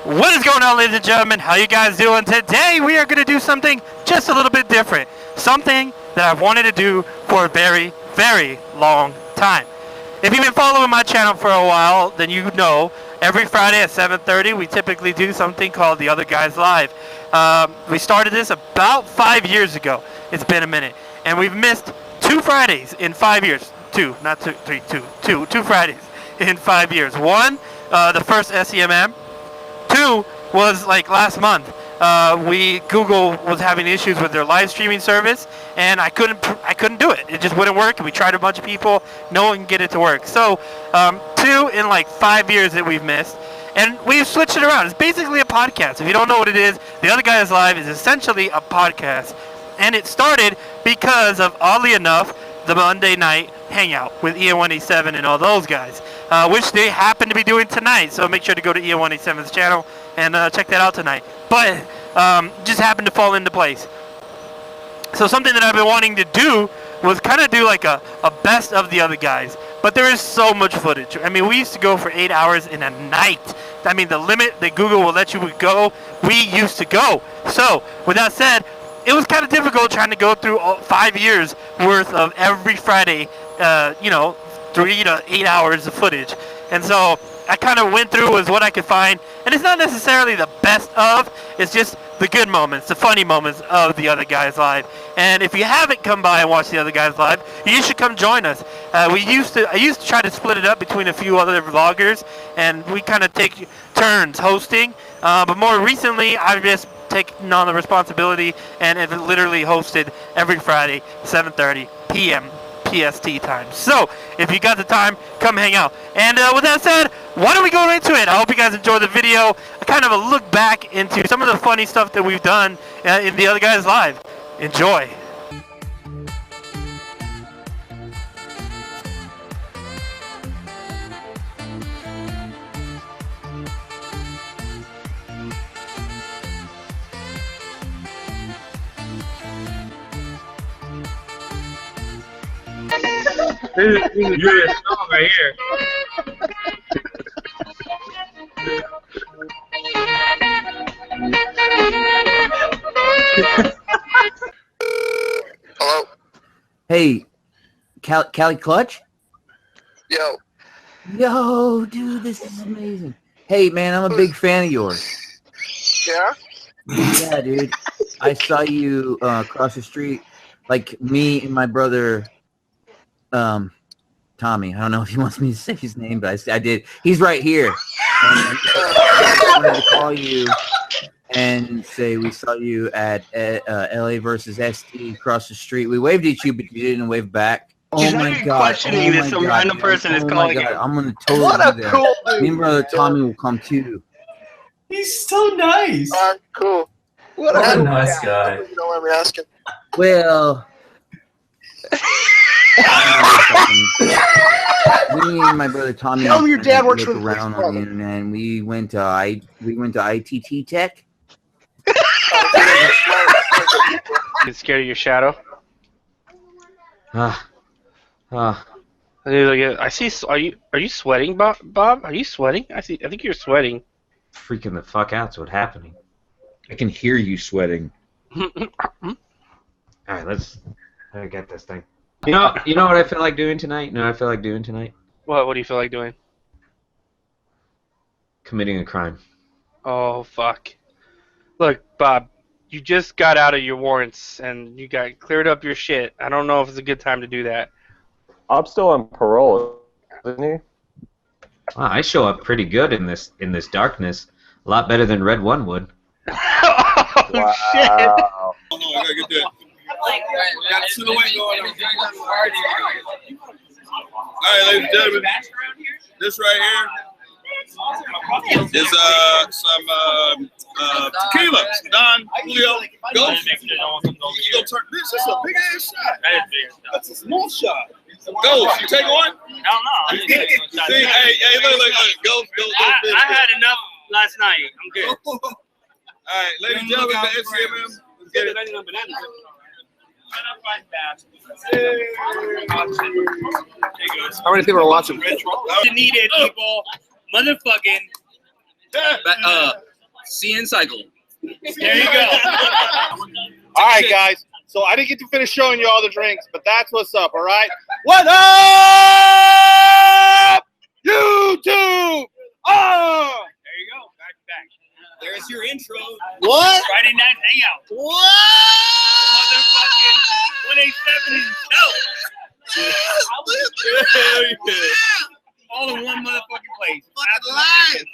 What is going on, ladies and gentlemen? How you guys doing? Today we are going to do something just a little bit different. Something that I've wanted to do for a very, very long time. If you've been following my channel for a while, then you know every Friday at 7:30 we typically do something called The Other Guys Live. We started this about 5 years ago. It's been a minute. And we've missed 2 Fridays in 5 years. 2, not 2, 3, 2 Fridays in 5 years. One, the first SEMM. 2 was like last month. Google was having issues with their live streaming service, and I couldn't do it. It just wouldn't work. And we tried a bunch of people, no one can get it to work. So 2 in like 5 years that we've missed, and we've switched it around. It's basically a podcast. If you don't know what it is, The Other Guys Live is essentially a podcast, and it started because of, oddly enough, the Monday night hangout with Ian187 and all those guys, which they happen to be doing tonight. So make sure to go to Ian187's channel and check that out tonight. But just happened to fall into place. So something that I've been wanting to do was kind of do like a best of the other guys. But there is so much footage. I mean, we used to go for 8 hours in a night. I mean, the limit that Google will let you go, we used to go. So with that said, it was kind of difficult trying to go through 5 years worth of every Friday, 3 to 8 hours of footage. And so I kind of went through as what I could find. And it's not necessarily the best of, it's just the good moments, the funny moments of The Other Guys Live. And if you haven't come by and watched The Other Guys Live, you should come join us. I used to try to split it up between a few other vloggers, and we kind of take turns hosting. But more recently, I've just taken on the responsibility and have literally hosted every Friday, 7:30 p.m. PST time. So if you got the time, come hang out. And with that said, why don't we go into it? I hope you guys enjoy the video. Kind of a look back into some of the funny stuff that we've done in The Other Guys Live. Enjoy. This is your song right here. Hello? Hey, Cali Clutch? Yo. Yo, dude, this is amazing. Hey, man, I'm a big fan of yours. Yeah? Yeah, dude. I saw you across the street, like me and my brother, Tommy. I don't know if he wants me to say his name, but I did. He's right here. And I wanted to call you and say we saw you at LA versus ST across the street. We waved at you, but you didn't wave back. Oh my God! Questioning this, some random person is calling you. I'm gonna totally do that. Cool Me and brother Tommy will come too. He's so nice. Cool. What a nice guy. You don't mind me asking. Well, me and my brother Tommy. Tell me your dad works look for around on the internet, and we went to ITT Tech. Get scared of your shadow. I see. Are you sweating, Bob? Are you sweating? I think you're sweating. Freaking the fuck out's what's happening. I can hear you sweating. Alright, let me get this thing. You know what I feel like doing tonight? What do you feel like doing? Committing a crime. Oh fuck! Look, Bob, you just got out of your warrants and you got cleared up your shit. I don't know if it's a good time to do that. I'm still on parole, isn't he? Wow, I show up pretty good in this darkness. A lot better than Red One would. Oh Wow. shit! Oh, no, I gotta get that. Got a silhouette going on. Alright, ladies and gentlemen, this right here is some tequila. Don Julio Ghost. You gonna turn this? That's a big ass shot. That's a small shot. Ghost, you take one? Hell no. See, hey, look, Ghost. I had enough last night. I'm good. Alright, ladies and gentlemen, the SCMM. Let's get it. How many people are watching? Needed people, motherfucking CN Cycle. There you go. All right, guys. So I didn't get to finish showing you all the drinks, but that's what's up, all right? What up, YouTube? Oh! There you go. Backback. There's your intro. What? Friday night hangout. What? Motherfucking 187 is all in one motherfucking place. Live.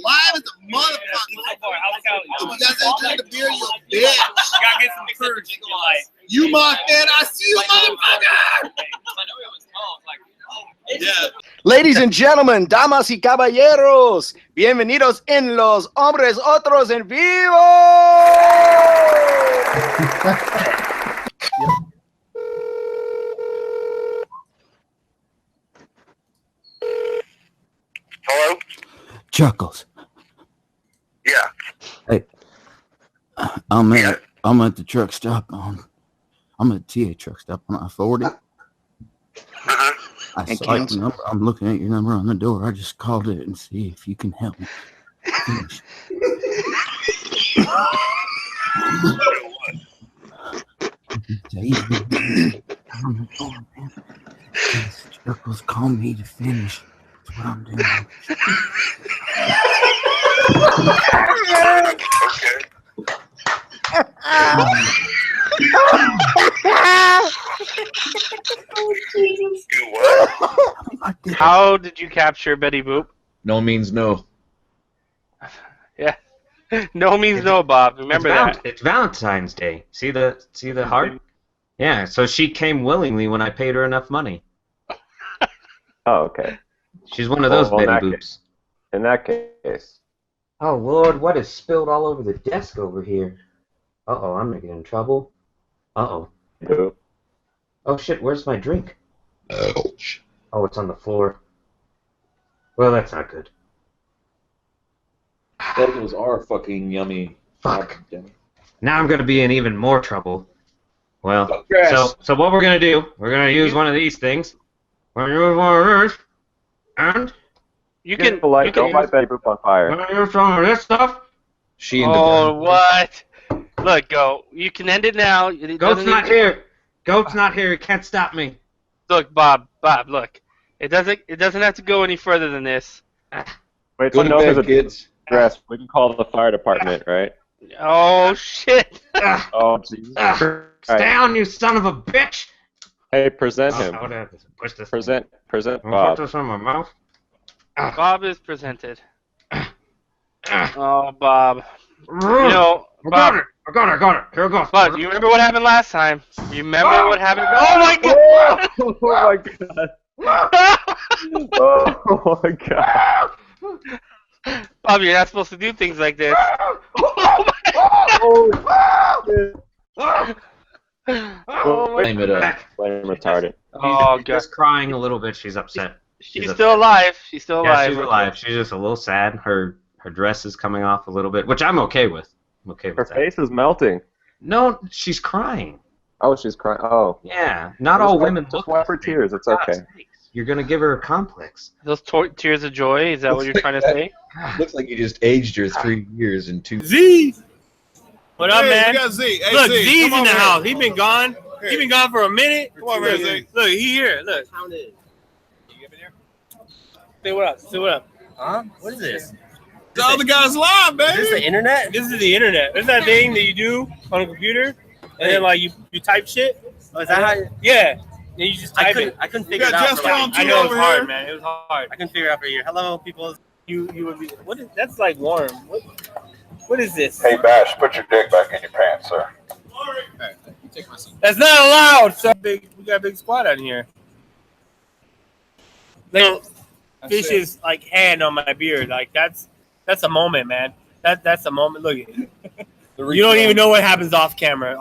Live is a motherfucker. So far, how's it going? If you guys ain't drink the beer, you're a bitch. Gotta get some courage in your life. You my fan, I see you, motherfucker. Yeah. Ladies and gentlemen, damas y caballeros, bienvenidos en Los Hombres Otros en Vivo. Hello? Chuckles. Yeah. Hey, I'm at the truck stop I'm at the TA truck stop on I-40. I saw your number. I'm looking at your number on the door. I just called it and see if you can help me finish. Chuckles called me to finish. That's what I'm doing. How did you capture Betty Boop? No means no. Yeah. No means no, Bob. Remember that. It's Valentine's Day. See the heart? Yeah, so she came willingly when I paid her enough money. Oh, okay. She's one of those Well, Betty Boops. In that case. Oh, Lord, what is spilled all over the desk over here? Uh-oh, I'm gonna get in trouble. Uh-oh. Boop. Oh, shit, where's my drink? Ouch. Oh, it's on the floor. Well, that's not good. Those are fucking yummy. Fuck. Now I'm gonna be in even more trouble. Well, so what we're gonna do, we're gonna use one of these things. We're gonna use one of these, and You can Don't light Betty Boop on fire. we're gonna use some of this stuff. She in the Oh, what? Look, go. You can end it now. It Goat's doesn't not need to- here. Goat's not here. He can't stop me. Look, Bob, look. It doesn't have to go any further than this. Wait, Go to no, there's bed, a kids. dress. We can call the fire department, right? Oh, shit. Oh, jeez. Down, you son of a bitch! Hey, present him. Push this. Present Put Bob. this in my mouth. Bob is presented. Oh, Bob. You know, I Bob, got it. Here it goes. Bob, you remember what happened last time? You remember what happened? Oh, my God! Oh my god. Oh my god. Bob, you're not supposed to do things like this. Blame it up. Blame retarded. Oh, She's God. just crying a little bit. She's upset. She's still alive. She's still Yeah, alive. she's alive. She's just a little sad. Her dress is coming off a little bit, which I'm okay with. I'm okay Her with that. face is melting. No, she's crying. Oh, she's crying. Oh. Yeah, not all women Just look wipe the her same. tears. It's For God's okay. sakes. You're gonna give her a complex. Those tears of joy, is that what you're trying to say? Looks like you just aged her 3 years in 2. Z! What up, Hey, man? we got Z. Hey, Look, Z, Z's come in over the here. house. He been gone. Here. He been gone for a minute. Come over here, Z. Look, he here. Look. Say what up. Say what up. Huh? What is this? The other guy's live, baby. Is this the internet? This is the internet. This is that thing that you do on a computer, and then like you type shit. Oh, is that how? Yeah. And you just type it. I couldn't You figure it got out. Just For like, Tom I too know it's over hard, here. man. It was hard. I couldn't figure it out for a year. Hello, people. You would be. What is? That's like warm. What is this? Hey, Bash, put your dick back in your pants, sir. Hey, take my seat. That's not allowed. So big. We got a big squad out here. Like fish's like hand on my beard. Like that's a moment, man. That's a moment. Look, you don't even know what happens off camera.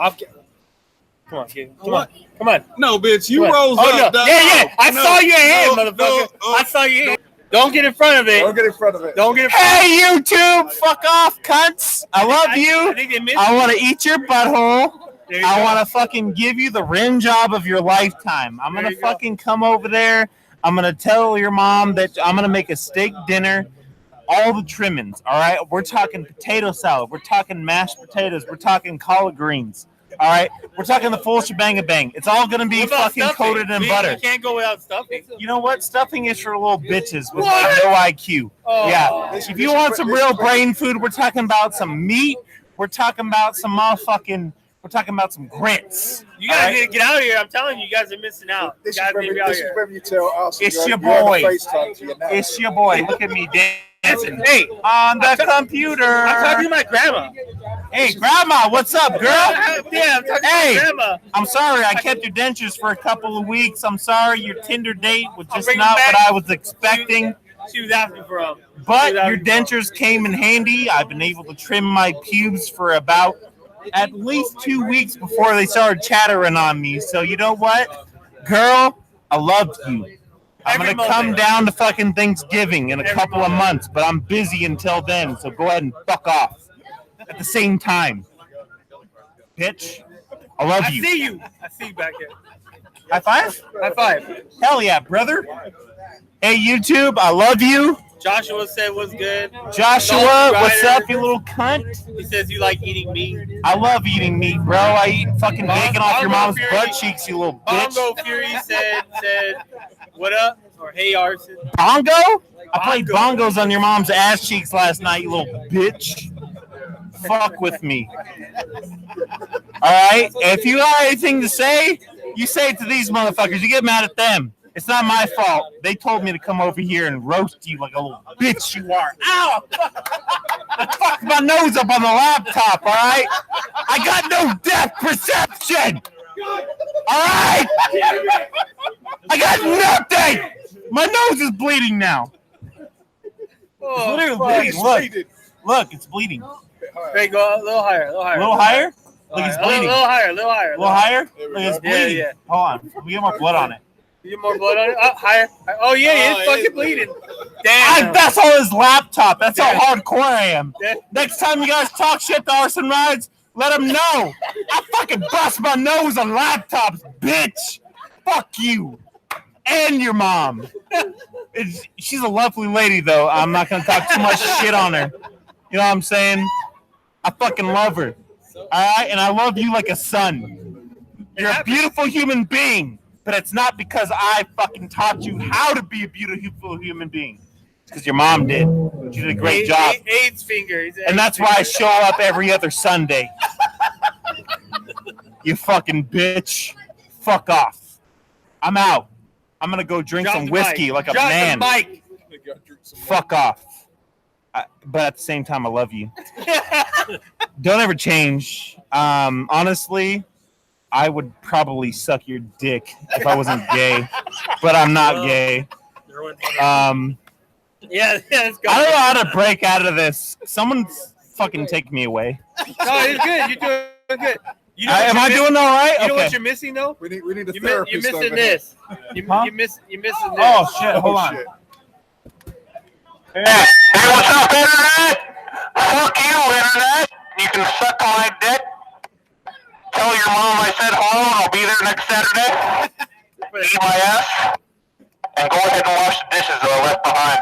Come on, kid. Come on. No, bitch, you Come on. rose Oh, up. no. dog. Yeah. I No, saw your hand, no, motherfucker. no, I saw your hand. Don't get in front of it. Don't get in front of it. Don't get in front Hey, YouTube! Fuck off, cunts! I love I you. think they missed I it. want to eat your butthole. There you I go. want to fucking give you the rim job of your lifetime. I'm There going to you go. fucking come over there. I'm going to tell your mom that I'm going to make a steak dinner all the trimmings. All right, we're talking potato salad. We're talking mashed potatoes. We're talking collard greens. All right, we're talking the full shebang bang. It's all gonna be What about fucking stuffing? coated in butter. You can't go without stuffing. You know what? Stuffing is for little bitches with like no IQ. Oh. Yeah. If you want some real brain food, we're talking about some meat. We're talking about some motherfucking. We're talking about some grits. You guys need to get out of here. I'm telling you, you guys are missing out. You guys need to be out here. It's your boy. It's your boy. Look at me dancing. Hey, on the computer. I'm talking to my grandma. Hey, grandma, what's up, girl? Yeah, I'm talking to my grandma. I'm sorry. I kept your dentures for a couple of weeks. I'm sorry. Your Tinder date was just bring not them what back. I was expecting. She was asking for them. But your dentures came in handy. I've been able to trim my pubes for about at least 2 weeks before they started chattering on me. So you know what? Girl, I loved you. I'm going to come down to fucking Thanksgiving in a couple of months, but I'm busy until then. So go ahead and fuck off at the same time. Bitch, I love you. I see you. I see you back here. High five? High five. Hell yeah, brother. Hey, YouTube, I love you. Joshua said what's good. Joshua, what's up, you little cunt? He says you like eating meat. I love eating meat, bro. I eat fucking bacon off your mom's butt cheeks, you little bitch. Bongo Fury said, what up? Or hey, Arson. Bongo? I played bongos on your mom's ass cheeks last night, you little bitch. Fuck with me. All right? If you got anything to say, you say it to these motherfuckers. You get mad at them. It's not my fault. They told me to come over here and roast you like a little bitch you are. Ow! I fucked my nose up on the laptop, all right? I got no depth perception! All right? I got nothing! My nose is bleeding now. It's literally bleeding. Look, it's bleeding. Hey, go a little higher, a little higher. A little higher? Look, it's bleeding. A little higher, a little higher. A little higher? Look, it's bleeding. Yeah. Hold on. Let me get more blood on it. You get more blood on it? Higher. Oh, yeah, it's fucking bleeding. Damn. That's on his laptop. That's how hardcore I am. Next time you guys talk shit to Arson Rides, let him know. I fucking bust my nose on laptops, bitch. Fuck you. And your mom. She's a lovely lady, though. I'm not going to talk too much shit on her. You know what I'm saying? I fucking love her. All right? And I love you like a son. You're a beautiful human being. But it's not because I fucking taught you how to be a beautiful human being. It's because your mom did. She did a great job. AIDS finger. And that's why I show up every other Sunday. You fucking bitch. Fuck off. I'm out. I'm going to go drink some whiskey like a man. Fuck off. But at the same time, I love you. Don't ever change. Honestly, I would probably suck your dick if I wasn't gay, but I'm not gay. Yeah, let's go. I don't know how to break out of this. Someone fucking take me away. No, it's good. You're doing good. You know Am I doing all right? You know Okay. what you're missing though? We need a You're therapist. missing this. You're missing this. Oh shit! Hold on. Hey, what's up, Internet? Fuck you, Internet. You can suck my dick. Tell your mom I said hello and I'll be there next Saturday. Eat my ass. And go ahead and wash the dishes that I left behind.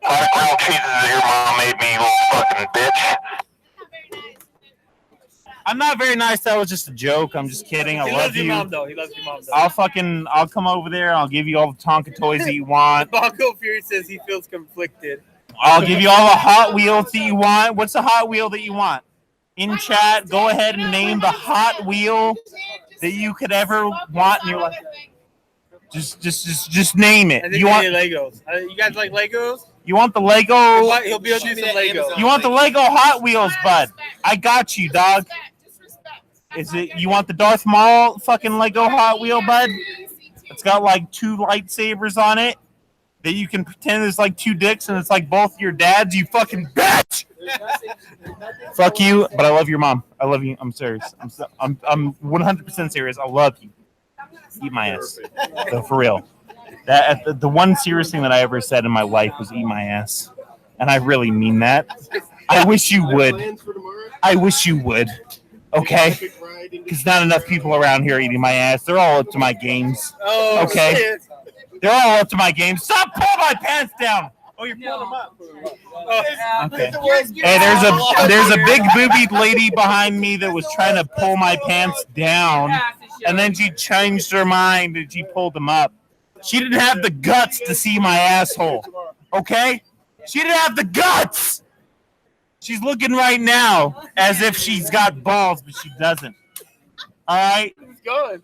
All the grilled cheeses that your mom made me, you little fucking bitch. I'm not very nice. That was just a joke. I'm just kidding. I He love loves your you. mom though. He loves your mom though. I'll come over there. I'll give you all the Tonka toys that you want. Bongo Fury says he feels conflicted. I'll give you all the Hot Wheels that you want. What's the Hot Wheel that you want? In chat, go ahead and name the Hot Wheel that you could ever want in your life. Just name it. And then You want Legos. You guys like Legos? you want the Lego? He'll build you some Legos. You want the Lego Hot Wheels, bud? I got you, dog. Is it you want the Darth Maul fucking Lego Hot Wheel, bud? It's got like 2 lightsabers on it that you can pretend there's like 2 dicks and it's like both your dads. You fucking bitch. Fuck you, but I love your mom. I love you. I'm serious. I'm 100% serious. I love you. Eat my ass. So for real. That the one serious thing that I ever said in my life was eat my ass, and I really mean that. I wish you would. I wish you would. Okay. Because not enough people around here eating my ass. They're all up to my games. Oh, okay. shit. They're all up to my games. Stop pulling my pants down. Oh, you're pulling them up. Okay. Hey, there's a big boobied lady behind me that was trying to pull my pants down, and then she changed her mind and she pulled them up. She didn't have the guts to see my asshole. Okay? She didn't have the guts. She's looking right now as if she's got balls, but she doesn't. All right? It's good.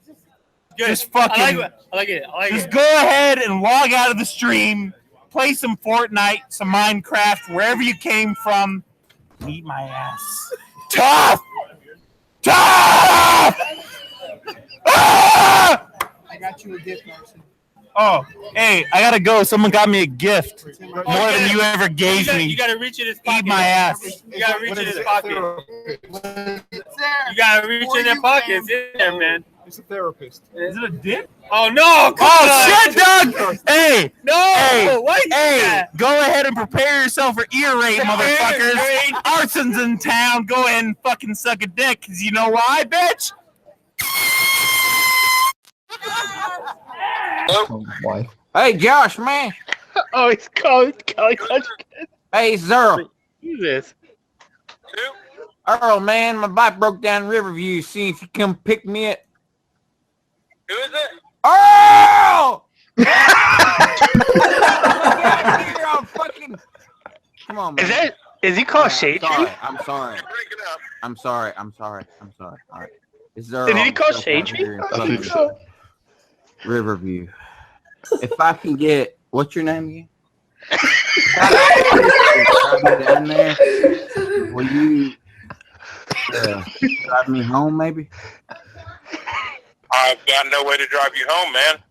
Just fucking. I like it. Just go ahead and log out of the stream. Play some Fortnite, some Minecraft, wherever you came from. Eat my ass. Tough! Tough! Ah! I got you a gift, Marcy. Oh, hey, I gotta go. Someone got me a gift. More than you ever gave me. You gotta reach in his pocket. Eat my ass. You gotta reach in his pocket. You gotta reach in their pocket. It's in there, man. It's a therapist. Is it a dick? Oh no! Shit, Doug! Hey! No! Hey! Why you do that? Go ahead and prepare yourself for ear rape, motherfuckers. Arson's in town. Go ahead and fucking suck a dick, because you know why, bitch? Hey, Josh, man. Oh, he's calling. Hey, it's Earl. Who's this? Earl, man, my bike broke down in Riverview. See if you come pick me up. Who is it? Earl! Come on, man. Is he called Shade Tree? I'm sorry. All right. It's Earl. Did he call Shade Tree? Riverview. If I can get, what's your name again? Down there. Will you drive me home, maybe? I've got no way to drive you home, man.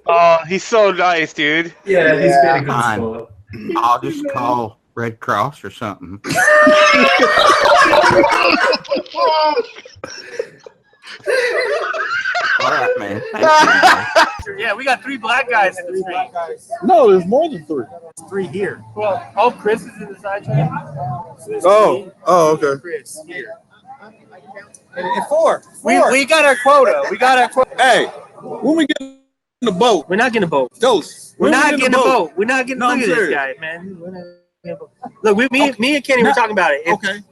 Oh, he's so nice, dude. Yeah, he's been a good Fine. sport. I'll just call Red Cross or something. All right, man. Yeah, we got 3 black guys in the stream. No, there's more than 3. 3 here. Well, Chris is in the side train. Oh, okay. Chris here. And 4. We got our quota. Hey, when we get in the boat, We're not getting a boat. Ghost. We're not getting a boat. We're not getting. No, Look I'm at this serious. guy, man. Look, me and Kenny were talking about it.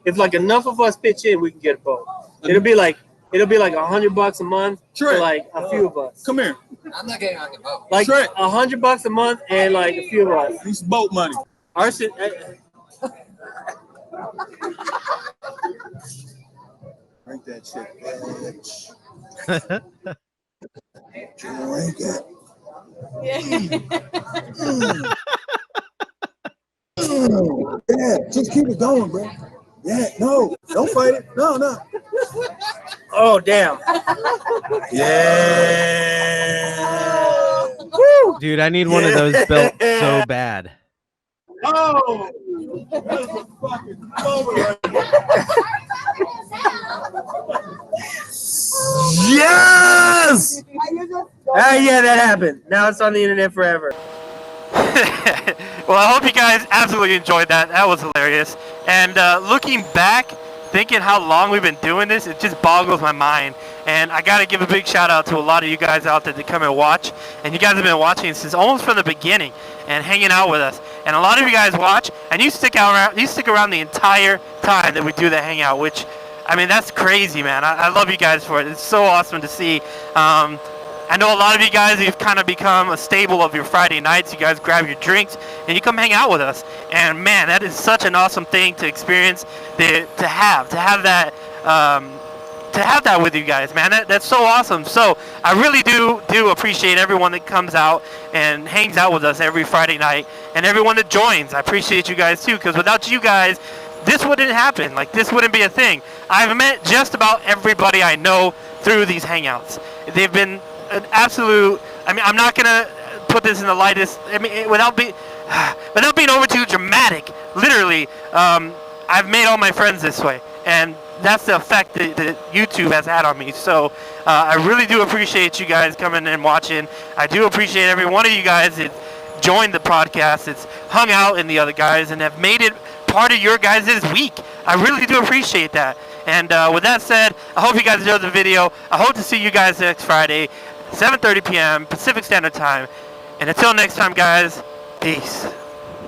If like enough of us pitch in, we can get a boat. It'll be like $100 a month for like a few of us. Come here. I'm not getting on the boat. Like $100 a month and like a few of us. It's boat money. Arson. Drink that shit, bitch. Drink it. Yeah, just keep it going, bro. Yeah, no, don't fight it. No. Oh damn. Yeah. Woo! Dude, I need one of those built so bad. Oh. Yes! Yeah, that happened. Now it's on the internet forever. Well, I hope you guys absolutely enjoyed that. That was hilarious. And looking back, thinking how long we've been doing this, it just boggles my mind. And I got to give a big shout out to a lot of you guys out there that come and watch. And you guys have been watching since almost from the beginning and hanging out with us. And a lot of you guys watch and you stick around the entire time that we do the hangout, which, I mean, that's crazy, man. I love you guys for it. It's so awesome to see. I know a lot of you guys, you've kind of become a staple of your Friday nights. You guys grab your drinks and you come hang out with us. And man, that is such an awesome thing to experience, to have that with you guys, man. That's so awesome. So I really do appreciate everyone that comes out and hangs out with us every Friday night, and everyone that joins. I appreciate you guys too, because without you guys, this wouldn't happen. Like, this wouldn't be a thing. I've met just about everybody I know through these hangouts. They've been an absolute, I mean, I'm not gonna put this in the lightest, I mean, without being over too dramatic, literally, I've made all my friends this way, and that's the effect that YouTube has had on me. So I really do appreciate you guys coming and watching. I do appreciate every one of you guys that joined the podcast, that's hung out in the other guys, and have made it part of your guys' week. I really do appreciate that. And with that said, I hope you guys enjoyed the video. I hope to see you guys next Friday, 7:30 p.m. Pacific Standard Time. And until next time, guys, peace.